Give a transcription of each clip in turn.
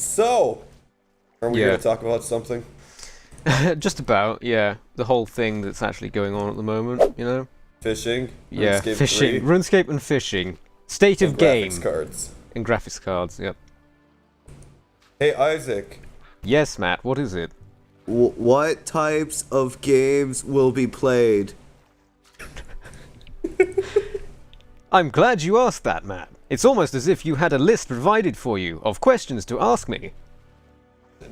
So, are we going to talk about something? Just about, yeah. The whole thing that's actually going on at the moment, you know? Fishing? Yeah, RuneScape fishing. 3, RuneScape and fishing. State of and game. graphics cards. And graphics cards, yep. Hey, Isaac. Yes, Matt, what is it? What types of games will be played? I'm glad you asked that, Matt. It's almost as if you had a list provided for you of questions to ask me.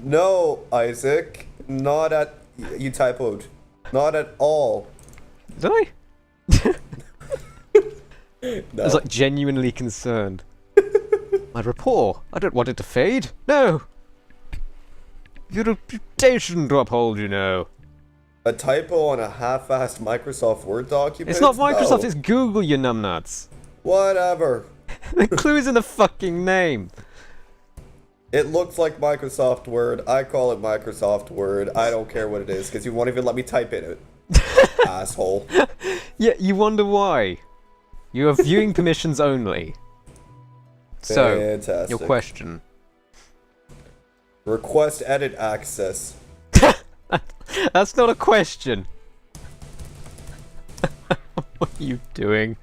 No, Isaac. Not at... You typoed. Not at all. Did I? No. I was like genuinely concerned. My rapport. I don't want it to fade. No! Your reputation to uphold, you know. A typo on a half-assed Microsoft Word document? It's not Microsoft, No. it's Google, you numbnuts. Whatever. The clue's in the fucking name. It looks like Microsoft Word. I call it Microsoft Word. I don't care what it is, because you won't even let me type in it. Asshole. Yeah, you wonder why. You have viewing permissions only. So, Fantastic. your question. Request edit access. That's not a question. What are you doing?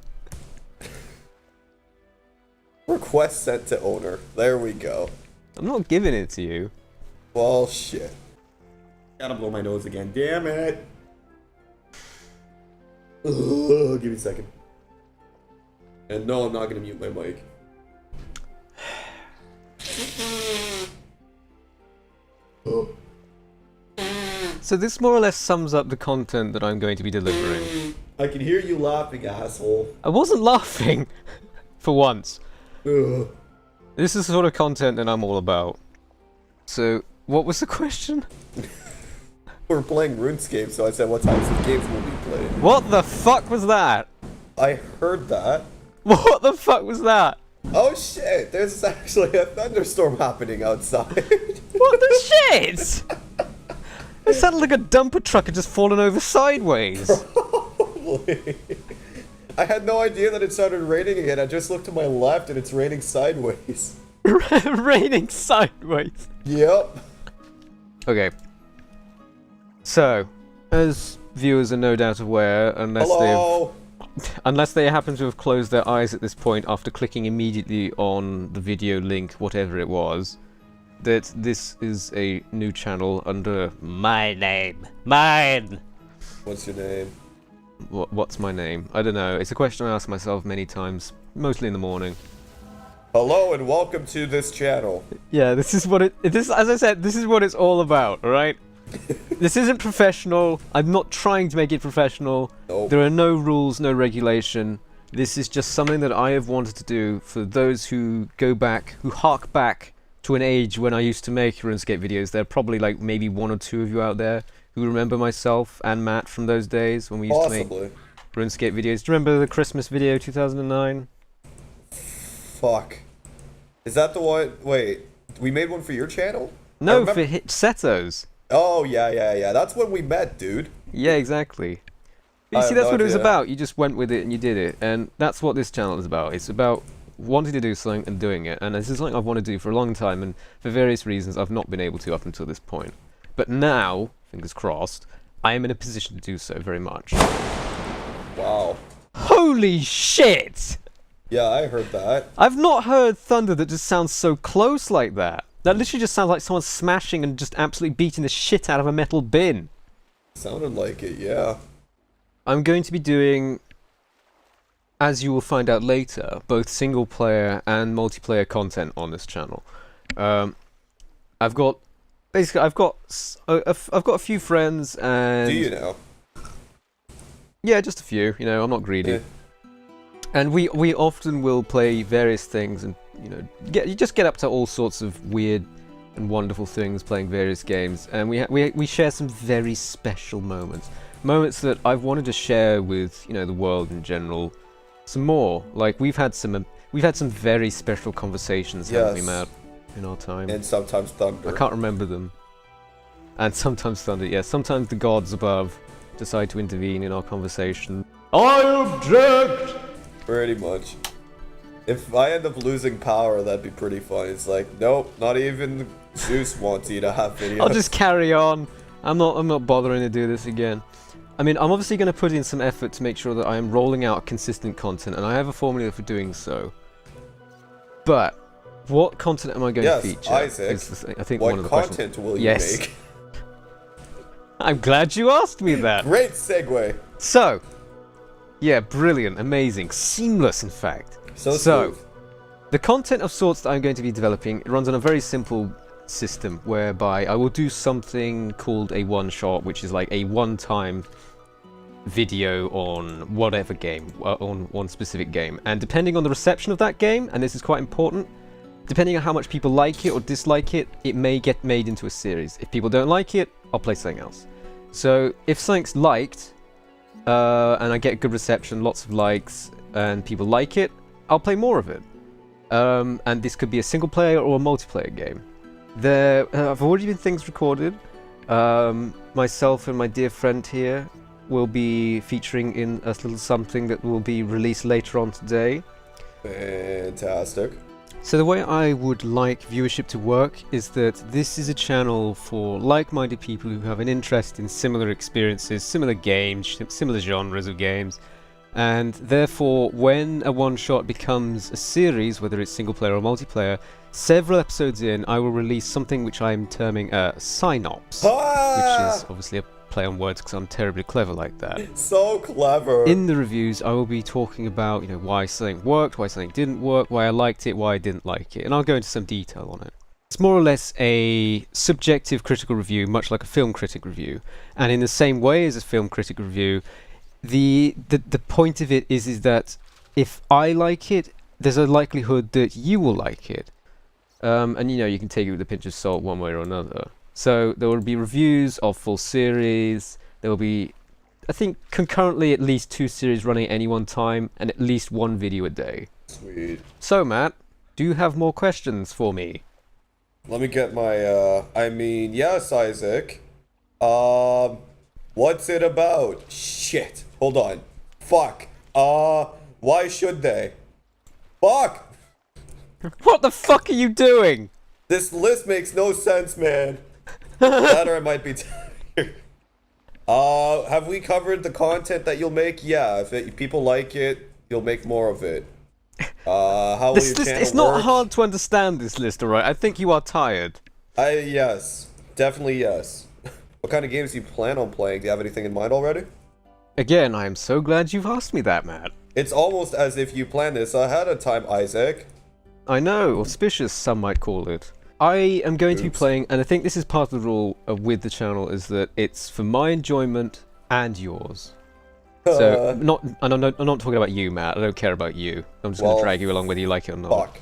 Request sent to owner. There we go. I'm not giving it to you. Well, shit. Gotta blow my nose again. Damn it. Ugh, give me a second. And no, I'm not gonna mute my mic. So this more or less sums up the content that I'm going to be delivering. I can hear you laughing, asshole. I wasn't laughing, for once. Ugh. This is the sort of content that I'm all about. So, what was the question? We're playing RuneScape, so I said what types of games will be played. What the fuck was that? I heard that. What the fuck was that? Oh shit, there's actually a thunderstorm happening outside. What the shit? It sounded like a dumper truck had just fallen over sideways. Probably. I had no idea that it started raining again. I just looked to my left and it's raining sideways. Raining sideways. Yep. Okay. So, as viewers are no doubt aware, Hello. unless they happen to have closed their eyes at this point after clicking immediately on the video link, whatever it was, that this is a new channel under my name. Mine! What's your name? What's my name? I don't know. It's a question I ask myself many times, mostly in the morning. Hello and welcome to this channel. Yeah, this is what as I said, this is what it's all about, alright? This isn't professional. I'm not trying to make it professional. Nope. There are no rules, no regulation. This is just something that I have wanted to do for those who go back, who hark back to an age when I used to make RuneScape videos. There are probably like maybe one or two of you out there who remember myself and Matt from those days when we used to make RuneScape videos. Do you remember the Christmas video 2009? Fuck. Is that the one? Wait, we made one for your channel? No, for Setos. Oh, yeah. That's when we met, dude. Yeah, exactly. But you see, that's what it was about. You just went with it and you did it. And that's what this channel is about. It's about wanting to do something and doing it. And this is something I've wanted to do for a long time. And for various reasons, I've not been able to up until this point. But now, fingers crossed, I am in a position to do so very much. Wow. Holy shit! Yeah, I heard that. I've not heard thunder that just sounds so close like that. That literally just sounds like someone smashing and just absolutely beating the shit out of a metal bin. Sounded like it, yeah. I'm going to be doing, as you will find out later, both single player and multiplayer content on this channel. I've got a few friends and... Do you know? Yeah, just a few. You know, I'm not greedy. Yeah. And we often will play various things, and you just get up to all sorts of weird and wonderful things playing various games, and we share some very special moments that I've wanted to share with the world in general. Some more, like we've had some very special conversations, haven't we, Matt, in our time? And sometimes thunder. I can't remember them. And sometimes thunder. Yeah, sometimes the gods above decide to intervene in our conversation. I object. Pretty much. If I end up losing power, that'd be pretty funny. It's like, nope, not even Zeus wants you to have videos. I'll just carry on. I'm not bothering to do this again. I mean, I'm obviously going to put in some effort to make sure that I am rolling out consistent content, and I have a formula for doing so. But what content am I going to feature? Isaac, is the thing. I think what one of the content will you make? I'm glad you asked me that. Great segue. So, yeah, brilliant, amazing, seamless, in fact. So smooth. The content of sorts that I'm going to be developing runs on a very simple system whereby I will do something called a one-shot, which is like a one-time video on whatever game, on one specific game. And depending on the reception of that game, and this is quite important, depending on how much people like it or dislike it, it may get made into a series. If people don't like it, I'll play something else. So if something's liked, and I get good reception, lots of likes, and people like it, I'll play more of it. And this could be a single player or a multiplayer game. There have already been things recorded. Myself and my dear friend here will be featuring in a little something that will be released later on today. Fantastic. So the way I would like viewership to work is that this is a channel for like-minded people who have an interest in similar experiences, similar games, similar genres of games, and therefore when a one-shot becomes a series, whether it's single-player or multiplayer, several episodes in I will release something which I'm terming a synops, which is obviously a play on words because I'm terribly clever like that. So clever. In the reviews, I will be talking about, you know, why something worked, why something didn't work, why I liked it, why I didn't like it, and I'll go into some detail on it. It's more or less a subjective critical review, much like a film critic review, and in the same way as a film critic review, the point of it is that if I like it, there's a likelihood that you will like it, and you know, you can take it with a pinch of salt one way or another. So there will be reviews of full series, there will be, I think, concurrently at least 2 series running at any one time, and at least 1 video a day. Sweet. So Matt, do you have more questions for me? Let me get my, yes, Isaac. What's it about? Shit. Hold on. Fuck. Why should they? Fuck! What the fuck are you doing? This list makes no sense, man. That or I might be tired. Have we covered the content that you'll make? Yeah, if people like it, you'll make more of it. How will your channel it's not work? hard to understand this list, alright? I think you are tired. Yes. Definitely yes. What kind of games do you plan on playing? Do you have anything in mind already? Again, I am so glad you've asked me that, Matt. It's almost as if you planned this ahead of time, Isaac. I know, auspicious, some might call it. I am going to be playing, and I think this is part of the rule with the channel, is that it's for my enjoyment and yours. So, I'm not talking about you, Matt. I don't care about you. I'm just going to drag you along whether you like it or not. Fuck.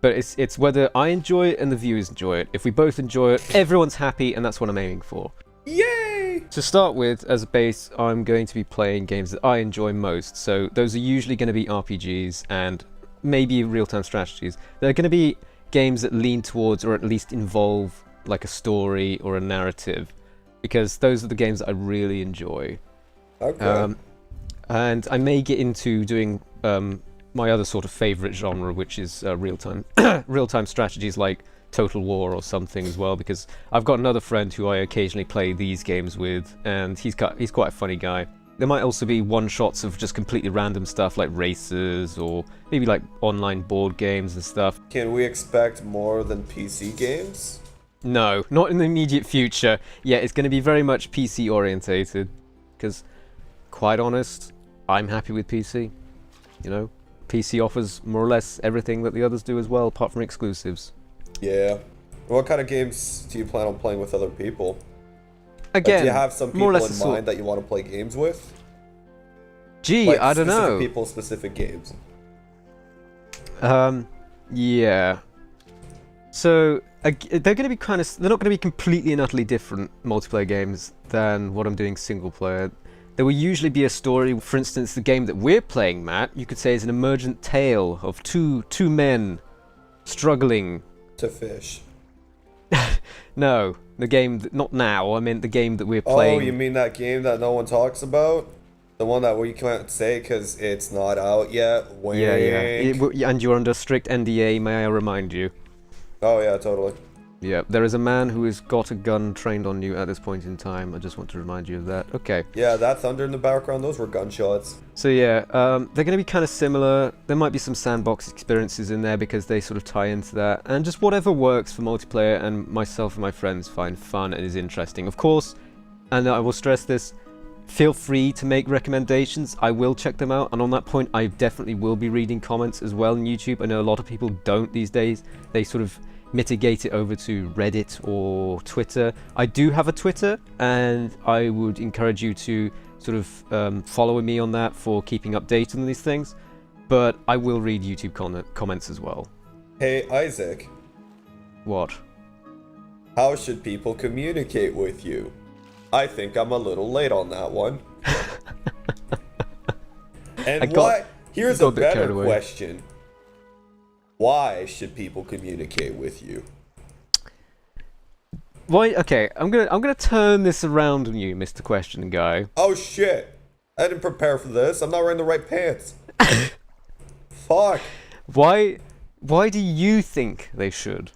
But it's whether I enjoy it and the viewers enjoy it. If we both enjoy it, everyone's happy, and that's what I'm aiming for. Yay! To start with, as a base, I'm going to be playing games that I enjoy most. So those are usually going to be RPGs and maybe real-time strategies. They're going to be games that lean towards or at least involve like a story or a narrative, because those are the games that I really enjoy. Okay. And I may get into doing my other sort of favorite genre, which is real-time strategies like Total War or something as well, because I've got another friend who I occasionally play these games with, and he's quite a funny guy. There might also be one-shots of just completely random stuff like races or maybe like online board games and stuff. Can we expect more than PC games? No, not in the immediate future. Yeah, it's going to be very much PC orientated, because, quite honest, I'm happy with PC. You know, PC offers more or less everything that the others do as well, apart from exclusives. Yeah. What kind of games do you plan on playing with other people? Again, do you have some more people or less in mind that you want to play games with? Gee, Like I don't specific know. people, specific games. Yeah. So they're going to be they're not going to be completely and utterly different multiplayer games than what I'm doing single player. There will usually be a story. For instance, the game that we're playing, Matt, you could say is an emergent tale of two men struggling To fish. No, the game not now. I meant the game that we're playing. Oh, you mean that game that no one talks about? The one that we can't say because it's not out yet. Wink. Yeah. And you're under strict NDA, may I remind you? Oh yeah, totally. Yeah, there is a man who has got a gun trained on you at this point in time. I just want to remind you of that. Okay. Yeah, that thunder in the background, those were gunshots. So yeah, they're going to be kind of similar. There might be some sandbox experiences in there because they sort of tie into that. And just whatever works for multiplayer and myself and my friends find fun and is interesting. Of course, and I will stress this, feel free to make recommendations. I will check them out. And on that point, I definitely will be reading comments as well on YouTube. I know a lot of people don't these days. They sort of mitigate it over to Reddit or Twitter. I do have a Twitter, and I would encourage you to sort of follow me on that for keeping updated on these things, but I will read YouTube comments as well. Hey Isaac. What? How should people communicate with you? I think I'm a little late on that one. And why? Here's a better question. Why should people communicate with you? Why? Okay, I'm gonna turn this around on you, Mr. Question Guy. Oh shit! I didn't prepare for this. I'm not wearing the right pants. Fuck. Why do you think they should?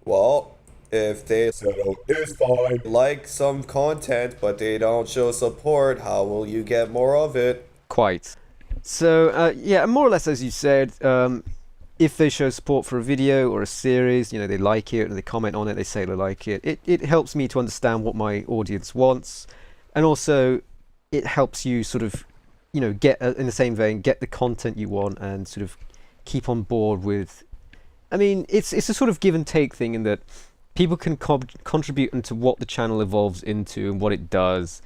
Well, if they it's fine. Like some content, but they don't show support, how will you get more of it? Quite. So yeah, more or less as you said. If they show support for a video or a series, you know, they like it, and they comment on it, they say they like it. It helps me to understand what my audience wants, and also it helps you sort of, you know, get in the same vein, get the content you want, and sort of keep on board with. I mean, it's a sort of give and take thing in that people can contribute into what the channel evolves into and what it does,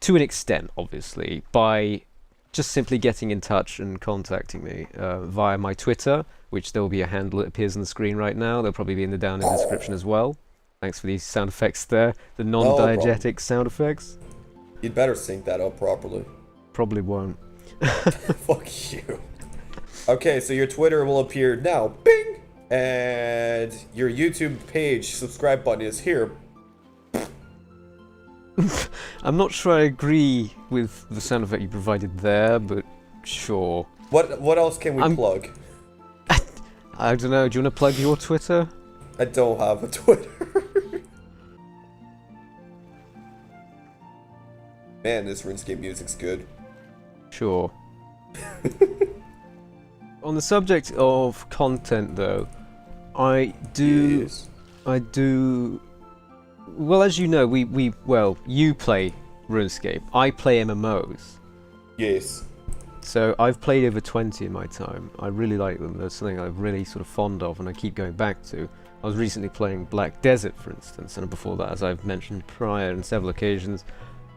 to an extent, obviously, by just simply getting in touch and contacting me via my Twitter, which there will be a handle that appears on the screen right now. They'll probably be down in the description as well. Thanks for these sound effects there, the non-diegetic sound effects. You'd better sync that up properly. Probably won't. Fuck you. Okay, so your Twitter will appear now. Bing! And your YouTube page subscribe button is here. I'm not sure I agree with the sound effect you provided there, but sure. What else can we plug? I don't know, do you want to plug your Twitter? I don't have a Twitter. Man, this RuneScape music's good. Sure. On the subject of content though, I do... Well, as you know, you play RuneScape. I play MMOs. Yes. So I've played over 20 in my time. I really like them. They're something I'm really sort of fond of and I keep going back to. I was recently playing Black Desert, for instance, and before that, as I've mentioned prior on several occasions,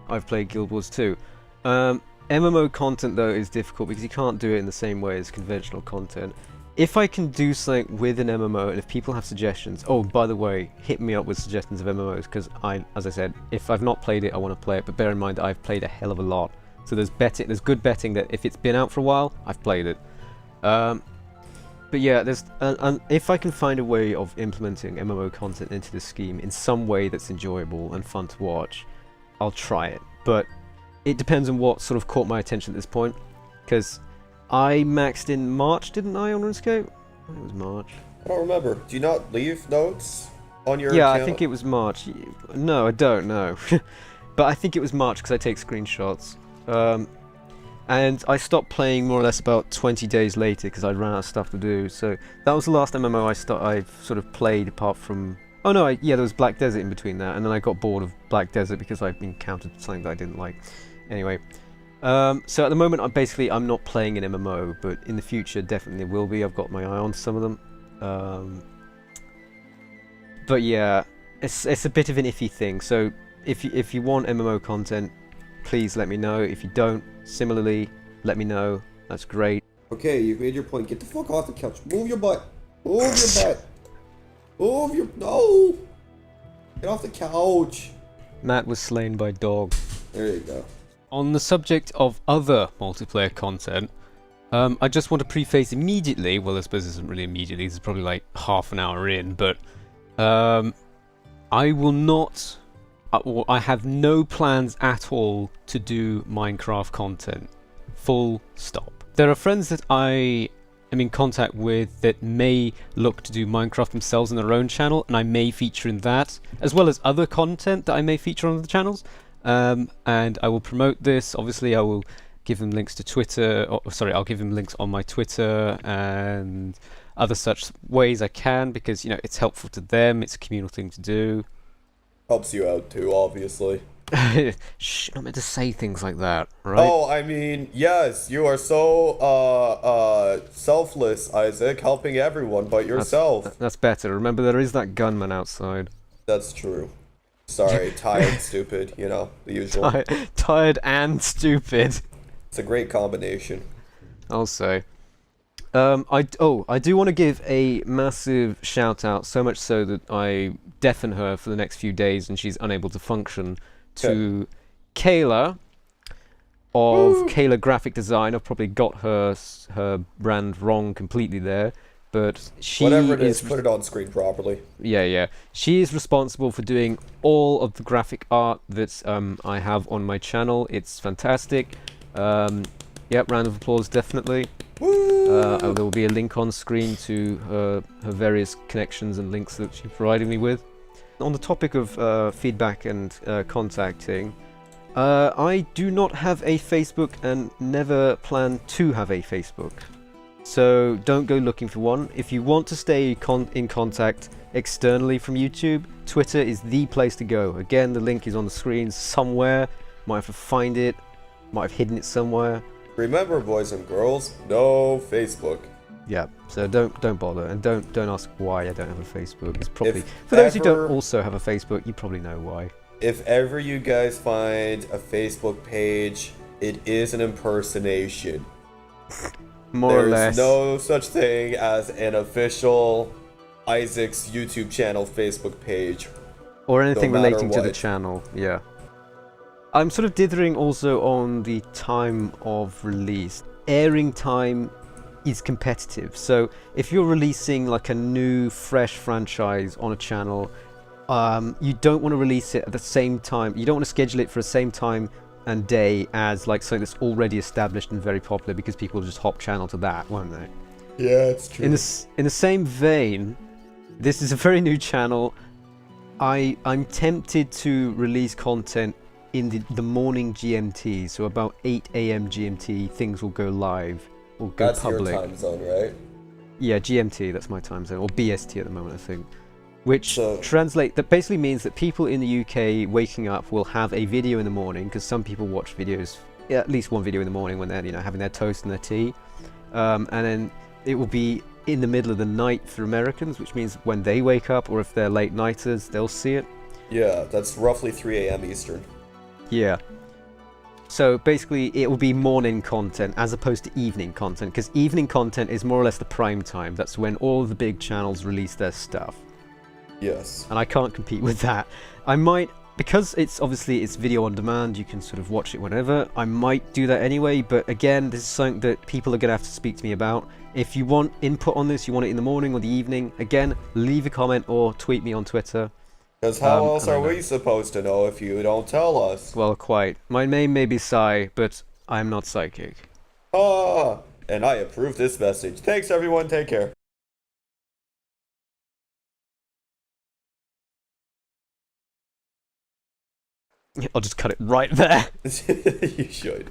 I've played Guild Wars 2. MMO content, though, is difficult because you can't do it in the same way as conventional content. If I can do something with an MMO, and if people have suggestions... Oh, by the way, hit me up with suggestions of MMOs, because as I said, if I've not played it, I want to play it, but bear in mind that I've played a hell of a lot. So there's good betting that if it's been out for a while, I've played it. But yeah, if I can find a way of implementing MMO content into the scheme in some way that's enjoyable and fun to watch, I'll try it. But it depends on what sort of caught my attention at this point, because I maxed in March, didn't I, on RuneScape? I think it was March. I don't remember. Do you not leave notes on your account? I think it was March. No, I don't know. But I think it was March because I take screenshots. And I stopped playing more or less about 20 days later because I ran out of stuff to do. So that was the last MMO I've sort of played apart from... Oh no, there was Black Desert in between that, and then I got bored of Black Desert because I've encountered something that I didn't like. Anyway, so at the moment I'm not playing an MMO, but in the future definitely will be. I've got my eye on some of them. But yeah, it's a bit of an iffy thing. So if you want MMO content, please let me know. If you don't, similarly, let me know. That's great. Okay, you've made your point. Get the fuck off the couch. Move your butt. Move your butt. Move your... No! Get off the couch. Matt was slain by dog. There you go. On the subject of other multiplayer content, I just want to preface immediately, well I suppose this isn't really immediately, this is probably like half an hour in, but I will not I have no plans at all to do Minecraft content. Full stop. There are friends that I am in contact with that may look to do Minecraft themselves on their own channel, and I may feature in that, as well as other content that I may feature on the channels. And I will promote this. Obviously, I will give them links to Twitter. Sorry, I'll give them links on my Twitter and other such ways I can, because it's helpful to them. It's a communal thing to do. Helps you out too, obviously. Shh, not meant to say things like that, right? Oh, I mean, yes, you are so selfless, Isaac, helping everyone but yourself. That's better. Remember, there is that gunman outside. That's true. Sorry, tired, stupid, the usual. Tired and stupid. It's a great combination. I'll say. I do want to give a massive shout out, so much so that I deafen her for the next few days and she's unable to function, to Kayla of Kayla Graphic Design. I've probably got her brand wrong completely there, but she whatever it is, put it on screen properly. Yeah. She is responsible for doing all of the graphic art that I have on my channel. It's fantastic. Yep, round of applause, definitely. There will be a link on screen to her various connections and links that she provided me with. On the topic of feedback and contacting, I do not have a Facebook and never plan to have a Facebook. So don't go looking for one. If you want to stay in contact externally from YouTube, Twitter is the place to go. Again, the link is on the screen somewhere. Might have to find it, might have hidden it somewhere. Remember, boys and girls, no Facebook. Yeah, so don't bother, and don't ask why I don't have a Facebook. It's probably for those who don't also have a Facebook, you probably know why. If ever you guys find a Facebook page, it is an impersonation. More or less. There's no such thing as an official Isaac's YouTube channel Facebook page. Or anything no matter relating to the what. channel, yeah. I'm sort of dithering also on the time of release. Airing time is competitive, so if you're releasing like a new, fresh franchise on a channel, you don't want to release it at the same time. You don't want to schedule it for the same time and day as like something that's already established and very popular, because people will just hop channel to that, won't they? Yeah, it's true. In the same vein, this is a very new channel. I'm tempted to release content in the morning GMT, so about 8 AM GMT, things will go live or go That's public. your time zone, right? Yeah, GMT, that's my time zone, or BST at the moment, I think. Which that basically means that people in the UK waking up will have a video in the morning, because some people watch videos, at least one video in the morning when they're having their toast and their tea, and then it will be in the middle of the night for Americans, which means when they wake up, or if they're late nighters, they'll see it. Yeah, that's roughly 3 AM Eastern. Yeah. So basically it will be morning content as opposed to evening content, because evening content is more or less the prime time. That's when all of the big channels release their stuff. Yes. And I can't compete with that. I might, because it's video on demand, you can sort of watch it whenever. I might do that anyway, but again, this is something that people are going to have to speak to me about. If you want input on this, you want it in the morning or the evening, again, leave a comment or tweet me on Twitter. Because how else are we supposed to know if you don't tell us? Well, quite. My name may be Psy, but I'm not psychic. Ah, and I approve this message. Thanks, everyone. Take care. I'll just cut it right there. You should.